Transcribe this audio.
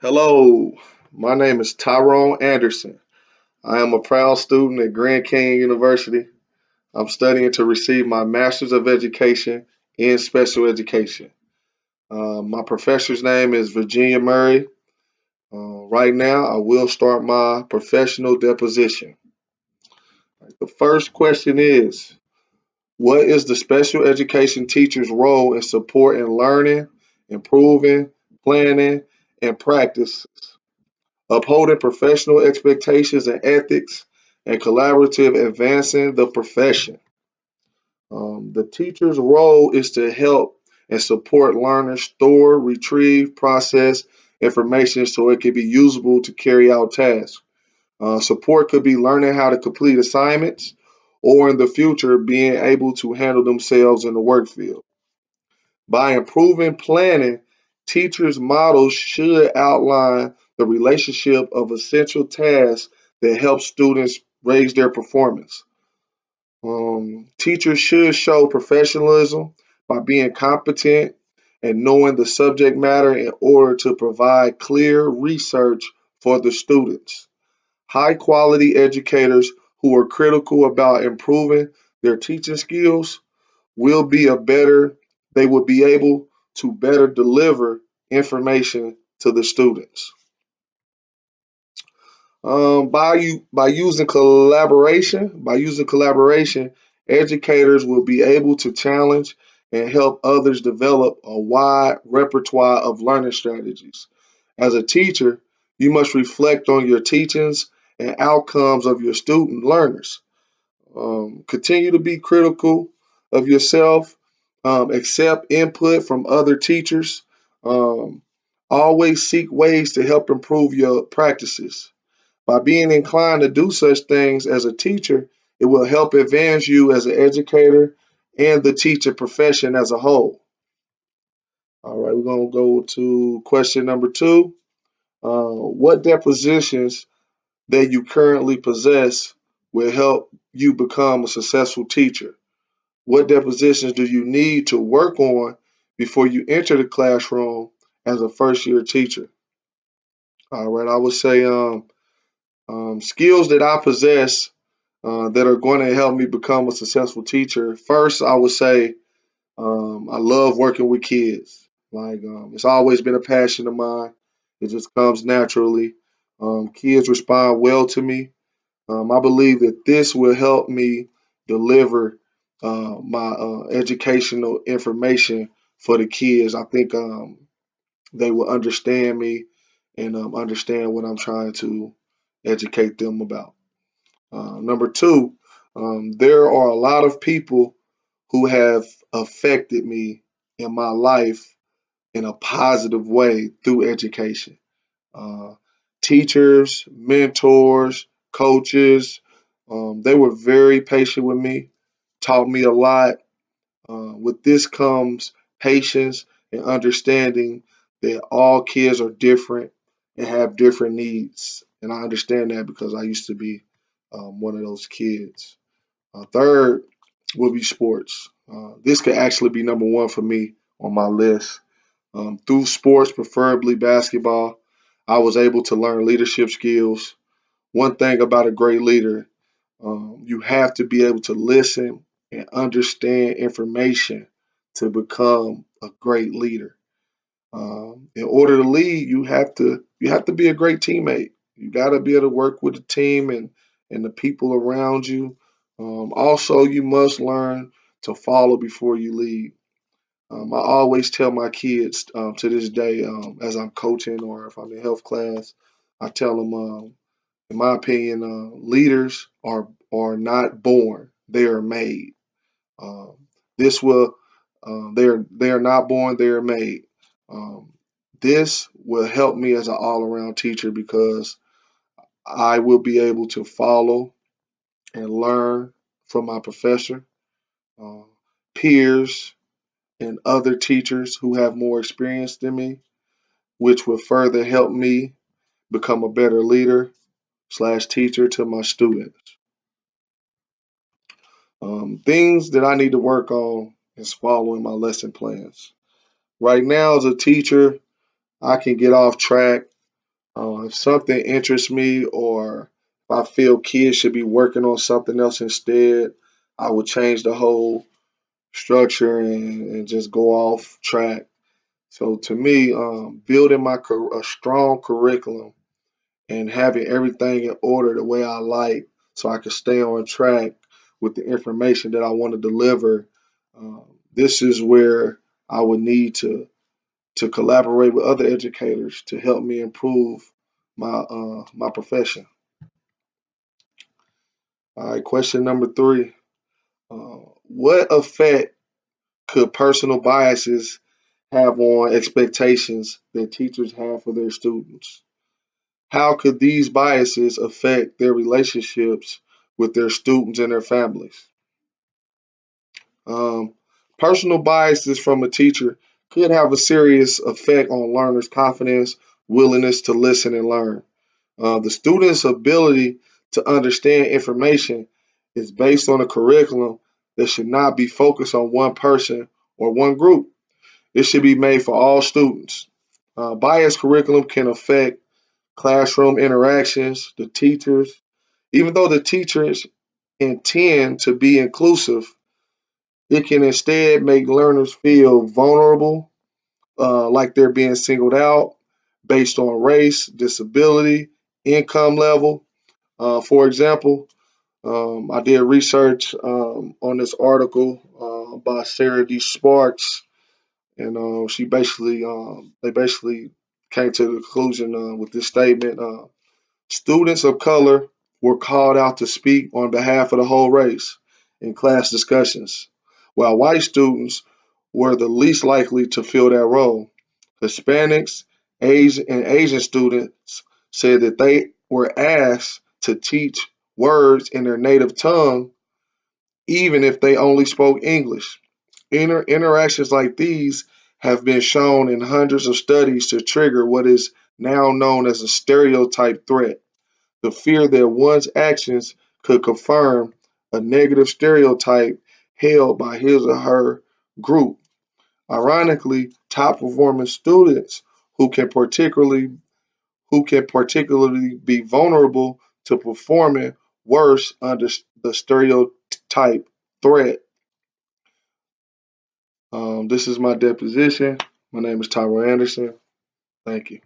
Hello, my name is Tyrone Anderson. I am a proud student at Grand Canyon University. I'm studying to receive my Master's of Education in Special Education. My professor's name is Virginia Murray. Right now, I will start my professional deposition. The first question is, what is the special education teacher's role in supporting learning, improving, planning, and practice upholding professional expectations and ethics, and collaborative advancing the profession. The teacher's role is to help and support learners store, retrieve, process information so it can be usable to carry out tasks. Support could be learning how to complete assignments or in the future being able to handle themselves in the work field. By improving planning, teachers' models should outline the relationship of essential tasks that help students raise their performance. Teachers should show professionalism by being competent and knowing the subject matter in order to provide clear research for the students. High quality educators who are critical about improving their teaching skills will be a better, they will be able to better deliver information to the students. By using collaboration, educators will be able to challenge and help others develop a wide repertoire of learning strategies. As a teacher, you must reflect on your teachings and outcomes of your student learners. Continue to be critical of yourself. Accept input from other teachers. Um, Always seek ways to help improve your practices. By being inclined to do such things as a teacher, it will help advance you as an educator and the teacher profession as a whole. All right, we're going to go to question number two. What depositions that you currently possess will help you become a successful teacher? What depositions do you need to work on before you enter the classroom as a first year teacher? All right, I would say skills that I possess that are going to help me become a successful teacher. First, I would say I love working with kids. It's always been a passion of mine. It just comes naturally. Kids respond well to me. I believe that this will help me deliver my educational information for the kids. I think they will understand me and understand what I'm trying to educate them about. Number two, there are a lot of people who have affected me in my life in a positive way through education. Uh, Teachers, mentors, coaches, they were very patient with me, taught me a lot. With this comes patience and understanding that all kids are different and have different needs. And I understand that because I used to be one of those kids. Third would be sports. This could actually be number one for me on my list. Through sports, preferably basketball, I was able to learn leadership skills. One thing about a great leader, you have to be able to listen and understand information to become a great leader. In order to lead, you have to be a great teammate. You got to be able to work with the team and the people around you. Also, you must learn to follow before you lead. I always tell my kids to this day, as I'm coaching or if I'm in health class, I tell them, in my opinion, leaders are not born; they are made. Um, this will they are not born; they are made. Um, this will help me as an all-around teacher because I will be able to follow and learn from my professor, uh, peers, and other teachers who have more experience than me, which will further help me become a better leader slash teacher to my students. Things that I need to work on is following my lesson plans. Right now, as a teacher, I can get off track If something interests me or if I feel kids should be working on something else instead, I would change the whole structure and just go off track. So to me, building a strong curriculum and having everything in order the way I like, so I can stay on track with the information that I want to deliver. Um, this is where I would need to collaborate with other educators to help me improve my profession. All right, question number three. What effect could personal biases have on expectations that teachers have for their students? How could these biases affect their relationships with their students and their families? Um, Personal biases from a teacher could have a serious effect on learners' confidence, willingness to listen and learn. The student's ability to understand information is based on a curriculum that should not be focused on one person or one group. It should be made for all students. Biased curriculum can affect classroom interactions, the teachers. Even though the teachers intend to be inclusive, it can instead make learners feel vulnerable, like they're being singled out based on race, disability, income level. For example, I did research on this article by Sarah D. Sparks, and they basically came to the conclusion with this statement: students of color were called out to speak on behalf of the whole race in class discussions, while white students were the least likely to fill that role. Hispanics, Asian students said that they were asked to teach words in their native tongue, even if they only spoke English. Interactions like these have been shown in hundreds of studies to trigger what is now known as a stereotype threat, the fear that one's actions could confirm a negative stereotype held by his or her group. Ironically, top performing students who can particularly be vulnerable to performing worse under the stereotype threat. This is my deposition. My name is Tyrone Anderson. Thank you.